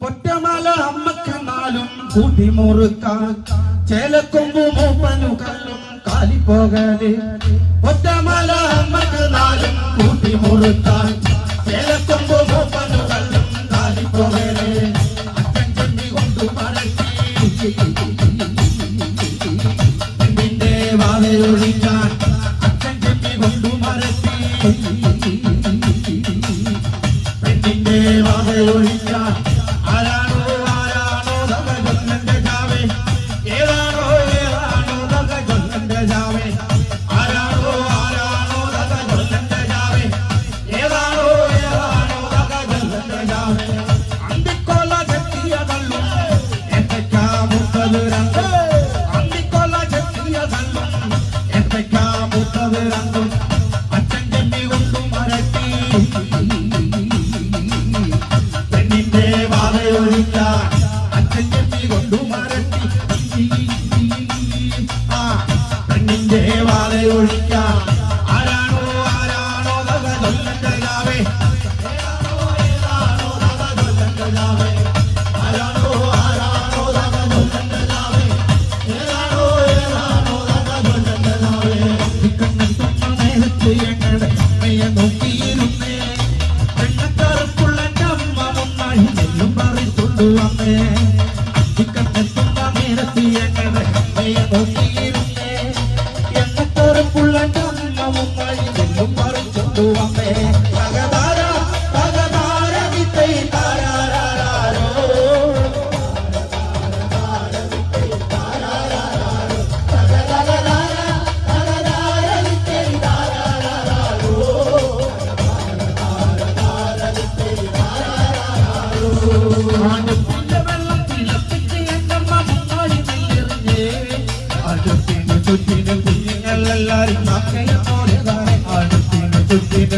പൊറ്റമല അമ്മക്കെന്നാലും കൂട്ടിമുറുക്കാൻ ചേലക്കൊമ്പു മൂപ്പനു കല്ലും കാലിപ്പോകാതെ പൊറ്റമല അമ്മക്കെന്നാലും കൂട്ടിമുറുക്കാൻ ചേലക്കൊമ്പു മൂപ്പനു കല്ലും കാലിപ്പോകാതെ അച്ഛൻ ചെമ്മി കൊണ്ടു മടക്കി പെണ്ണിന്റെ വാതയൊഴിക്കാൻ അച്ഛൻ ചെമ്മി കൊണ്ടു മടക്കി പെണ്ണിന്റെ വാതയൊഴിക്കാൻ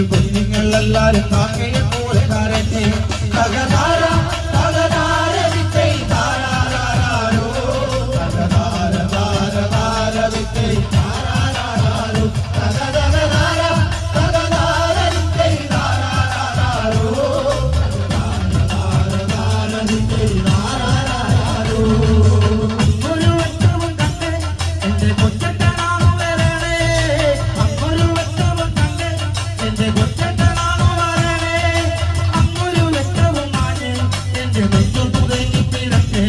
കുഞ്ഞുങ്ങളെല്ലാരും കാക്കയെ പോലെ കരട്ടെ തകതാര തകതാര വിത്തൈ താരാരാരോ തകതാര താര താര വിത്തൈ താരാരാരോ തകതകതാര തകതാര വിത്തൈ താരാരാരോ തകതാര താര വിത്തൈ താരാരാരോ ഒരു വട്ടവും കണ്ടേ എന്റെ കൊച്ചട്ടനാണു വരണേ ഒരു വട്ടവും കണ്ടേ എന്റെ കൊച്ചട്ടനാണു വരണേ അങ്ങൊരു വെട്ടവും മാഞ്ഞേ എന്റെ നെഞ്ചു തുടങ്ങി പിഴക്കേ